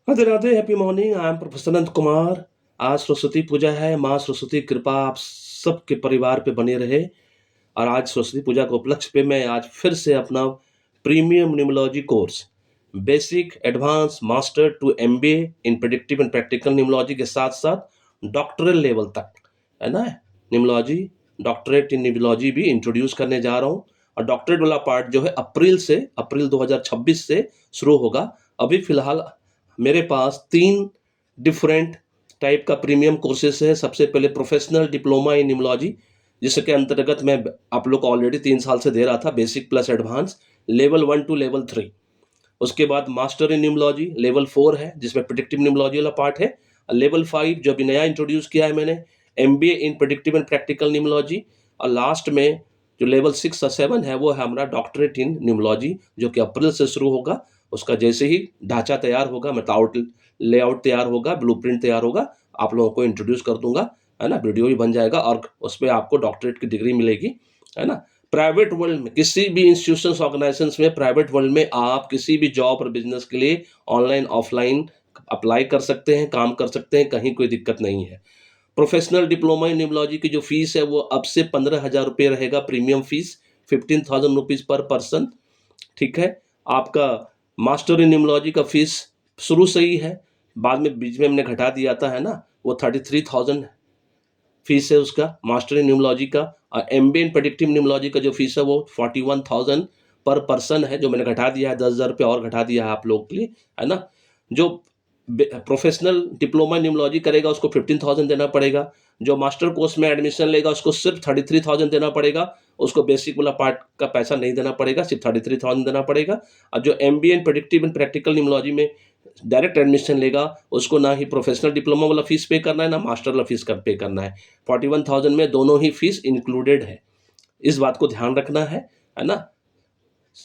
राधे राधे, happy morning. I am professor Anant Kumar. आज सरस्वती पूजा है। माँ सरस्वती की कृपा आप सबके परिवार पे बनी रहे। और आज सरस्वती पूजा के उपलक्ष्य पे मैं आज फिर से अपना premium numerology course basic, advance, master to MBA in predictive and practical numerology के साथ-साथ डॉक्टरल लेवल तक, है ना? न्यूमरोलॉजी, डॉक्टरेट इन न्यूमरोलॉजी भी इंट्रोड्यूस करने जा रहा हूँ। और डॉक्टरेट वाला पार्ट जो है अप्रैल 2026 से शुरू होगा। अभी फ़िलहाल मेरे पास 3 डिफरेंट टाइप का प्रीमियम कोर्सेस है। सबसे पहले प्रोफेशनल डिप्लोमा इन न्यूमरोलॉजी, जिसके अंतर्गत मैं आप लोग को ऑलरेडी 3 साल से दे रहा था, basic plus advance, level 1 to level 3। उसके बाद मास्टर इन न्यूमरोलॉजी लेवल 4 है, जिसमें प्रेडिक्टिव न्यूमरोलॉजी वाला पार्ट है। लेवल 5 जो अभी नया इंट्रोड्यूस किया है मैंने, MBA in predictive and practical numerology. और लास्ट में जो लेवल 6 और 7 है, वो है हमारा डॉक्टरेट इन न्यूमरोलॉजी, जो कि अप्रैल से शुरू होगा। उसका जैसे ही ढांचा तैयार होगा, मतलब लेआउट तैयार होगा, ब्लूप्रिंट तैयार होगा, आप लोगों को इंट्रोड्यूस कर दूंगा, है ना? वीडियो भी बन जाएगा और उस पे आपको डॉक्टरेट की डिग्री मिलेगी, है ना? प्राइवेट वर्ल्ड में, किसी भी इंस्टीट्यूशंस, ऑर्गेनाइजेशंस में, प्राइवेट वर्ल्ड में आप किसी भी जॉब और बिजनेस के लिए ऑनलाइन, ऑफलाइन अप्लाई कर सकते हैं, काम कर सकते हैं, कहीं कोई दिक्कत नहीं है। प्रोफेशनल डिप्लोमा इन न्यूमरोलॉजी की जो फीस है, वो अब से 15,000 रुपये रहेगा प्रीमियम फीस, 15,000 रुपीज़ पर पर्सन, ठीक है? आपका मास्टर इन न्यूमरोलॉजी का फीस शुरू से ही है, बाद में बीच में हमने घटा दिया था, है ना? वो 33,000 फीस है उसका, मास्टर इन न्यूमरोलॉजी का। और एमबीए इन प्रेडिक्टिव न्यूमरोलॉजी का जो फीस है, वो 41,000 पर पर्सन है, जो मैंने घटा दिया है, 10,000 रुपये और घटा दिया है आप लोगों के लिए, है ना? जो प्रोफेशनल डिप्लोमा न्यूमरोलॉजी करेगा, उसको 15,000 देना पड़ेगा। जो मास्टर कोर्स में एडमिशन लेगा, उसको सिर्फ 33,000 देना पड़ेगा। उसको बेसिक वाला पार्ट का पैसा नहीं देना पड़ेगा, सिर्फ 33,000 देना पड़ेगा। और जो MBA in predictive and practical numerology में डायरेक्ट एडमिशन लेगा, उसको ना ही प्रोफेशनल डिप्लोमा वाला फीस पे करना है, ना मास्टर वाला फीस कर पे करना है। 41,000 में दोनों ही फीस इंक्लूडेड है। इस बात को ध्यान रखना है ना?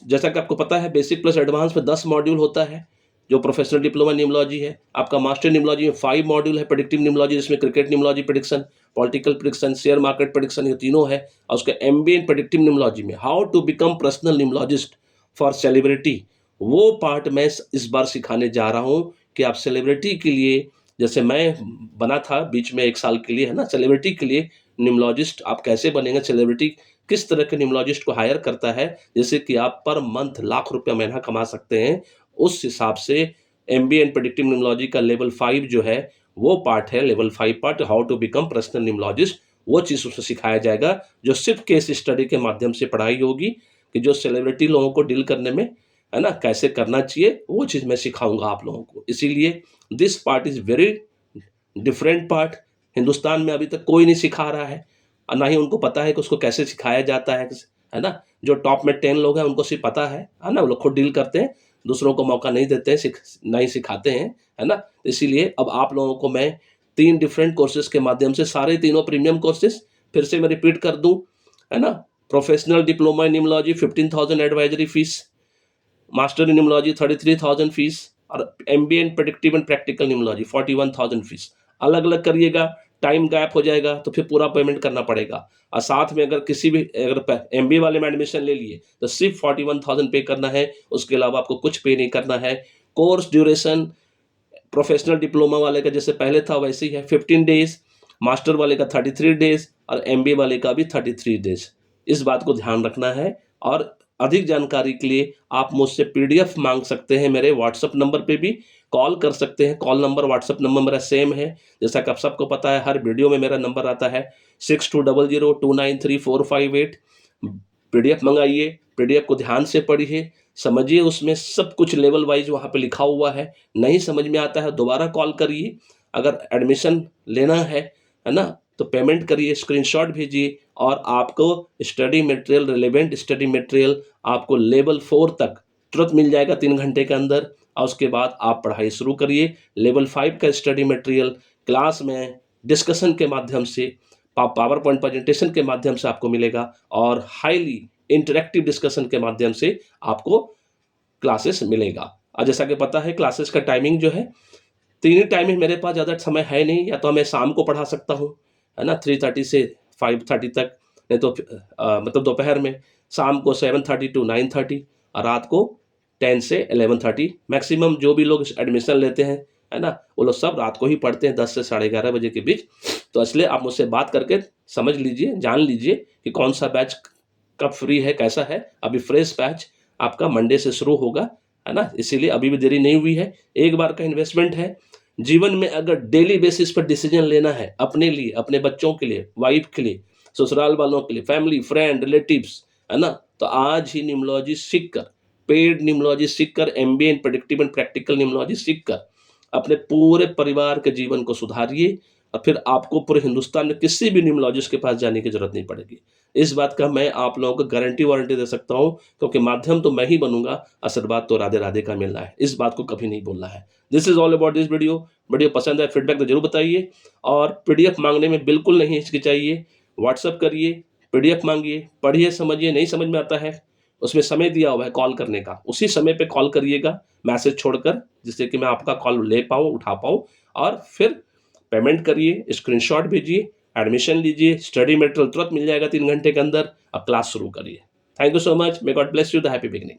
जैसा कि आपको पता है, बेसिक प्लस एडवांस में 10 मॉड्यूल होता है, जो प्रोफेशनल डिप्लोमा न्यूमरोलॉजी है। आपका मास्टर न्यूमरोलॉजी में 5 मॉड्यूल है, प्रेडिक्टिव न्यूमरोलॉजी, जिसमें cricket numerology prediction, political prediction, share market prediction, ये तीनों है। और उसका एमबीए इन प्रेडिक्टिव न्यूमरोलॉजी में how to become personal numerologist for celebrity, वो पार्ट मैं इस बार सिखाने जा रहा हूँ कि आप सेलिब्रिटी के लिए, जैसे मैं बना था बीच में 1 साल के लिए, है ना? सेलिब्रिटी के लिए न्यूमरोलॉजिस्ट आप कैसे बनेंगे, सेलिब्रिटी किस तरह के न्यूमरोलॉजिस्ट को हायर करता है, जैसे कि आप पर मंथ लाख रुपया महीना कमा सकते हैं। उस हिसाब से एमबीए इन प्रेडिक्टिव न्यूमरोलॉजी का लेवल 5 जो है, वो पार्ट है, level 5 part, how to become personal numerologist. वो चीज़ उसमें सिखाया जाएगा, जो सिर्फ केस स्टडी के माध्यम से पढ़ाई होगी, कि जो सेलिब्रिटी लोगों को डील करने में, है ना, कैसे करना चाहिए, वो चीज़ मैं सिखाऊंगा आप लोगों को। इसीलिए this part is very different part. Hindustan में अभी तक कोई नहीं सिखा रहा है, और ना ही उनको पता है कि उसको कैसे सिखाया जाता है ना? जो टॉप में 10 लोग हैं, उनको सिर्फ पता है ना? वो लोग खुद डील करते हैं, दूसरों को मौका नहीं देते हैं, ना ही सिखाते हैं, है ना? इसीलिए अब आप लोगों को मैं 3 डिफरेंट कोर्सेज़ के माध्यम से, सारे तीनों प्रीमियम कोर्सेज़, फिर से मैं रिपीट कर दूँ, है ना? Professional diploma in numerology 15,000 advisory fees, master in numerology 33,000 fees, और MBA in predictive and practical numerology 41,000 fees. अलग-अलग करिएगा, टाइम गैप हो जाएगा, तो फिर पूरा पेमेंट करना पड़ेगा। और साथ में अगर किसी भी, अगर एमबीए वाले में एडमिशन ले लिए, तो सिर्फ 41,000 पे करना है, उसके अलावा आपको कुछ पे नहीं करना है। कोर्स ड्यूरेशन प्रोफेशनल डिप्लोमा वाले का जैसे पहले था, वैसे ही है, 15 डेज़, मास्टर वाले का 33 डेज़, और एमबीए वाले का भी 33 डेज़। इस बात को ध्यान रखना है। और अधिक जानकारी के लिए आप मुझसे पीडीएफ माँग सकते हैं, मेरे व्हाट्सएप नंबर पे भी कॉल कर सकते हैं। कॉल नंबर, व्हाट्सएप नंबर मेरा सेम है, जैसा कि आप सबको पता है, हर वीडियो में मेरा नंबर आता है 6200293458। पीडीएफ मंगाइए, पीडीएफ को ध्यान से पढ़िए, समझिए, उसमें सब कुछ लेवल वाइज वहाँ पे लिखा हुआ है। नहीं समझ में आता है, दोबारा कॉल करिए। अगर एडमिशन लेना है ना? तो पेमेंट करिए, स्क्रीनशॉट भेजिए, और आपको study material, relevant study material आपको लेवल 4 तक तुरंत मिल जाएगा 3 घंटे के अंदर। और उसके बाद आप पढ़ाई शुरू करिए। लेवल 5 का स्टडी मटेरियल क्लास में डिस्कशन के माध्यम से, पावर पॉइंट प्रेजेंटेशन के माध्यम से आपको मिलेगा, और हाईली इंटरेक्टिव डिस्कशन के माध्यम से आपको क्लासेस मिलेगा। और जैसा कि पता है, क्लासेस का टाइमिंग जो है, 3 ही टाइमिंग, मेरे पास ज़्यादा समय है नहीं। या तो मैं शाम को पढ़ा सकता हूँ, है ना, 3:30 से 5:30 तक, नहीं तो मतलब दोपहर में, शाम को 7:30 टू 9:30, और रात को 10 से 11:30 मैक्सिमम जो भी लोग एडमिशन लेते हैं, है ना? वो लोग सब रात को ही पढ़ते हैं 10 से साढ़े 11 बजे के बीच। तो इसलिए आप मुझसे बात करके समझ लीजिए, जान लीजिए कि कौन-सा बैच कब फ्री है, कैसा है। अभी फ्रेश बैच आपका मंडे से शुरू होगा, है ना? इसीलिए अभी भी देरी नहीं हुई है। एक बार का इन्वेस्टमेंट है। जीवन में अगर डेली बेसिस पर डिसीजन लेना है अपने लिए, अपने बच्चों के लिए, वाइफ के लिए, ससुराल वालों के लिए, फैमिली, फ्रेंड, रिलेटिव्स, है ना? तो आज ही न्यूमरोलॉजी सीख कर, पेड न्यूमरोलॉजी सीख कर, MBA in predictive and practical numerology सीख कर अपने पूरे परिवार के जीवन को सुधारिए और फिर आपको पूरे हिंदुस्तान में किसी भी न्यूमरोलॉजिस्ट के पास जाने की ज़रूरत नहीं पड़ेगी। इस बात का मैं आप लोगों को गारंटी-वारंटी दे सकता हूँ, क्योंकि माध्यम तो मैं ही बनूँगा, आशीर्वाद तो राधे-राधे का मिलना है। इस बात को कभी नहीं भूलना है। This is all about this video. Video पसंद आए फीडबैक तो ज़रूर बताइए और पीडीएफ माँगने में बिल्कुल नहीं हिचकिचाइए। व्हाट्सएप करिए, पीडीएफ माँगिए, पढ़िए, समझिए, नहीं समझ में आता है, उसमें समय दिया हुआ है कॉल करने का, उसी समय पे कॉल करिएगा मैसेज छोड़कर, जिससे कि मैं आपका कॉल ले पाऊँ, उठा पाऊँ और फिर पेमेंट करिए, स्क्रीनशॉट भेजिए, एडमिशन लीजिए, स्टडी मटेरियल तुरंत मिल जाएगा 3 घंटे के अंदर, अब क्लास शुरू करिए। Thank you so much, may God bless you, the happy beginning.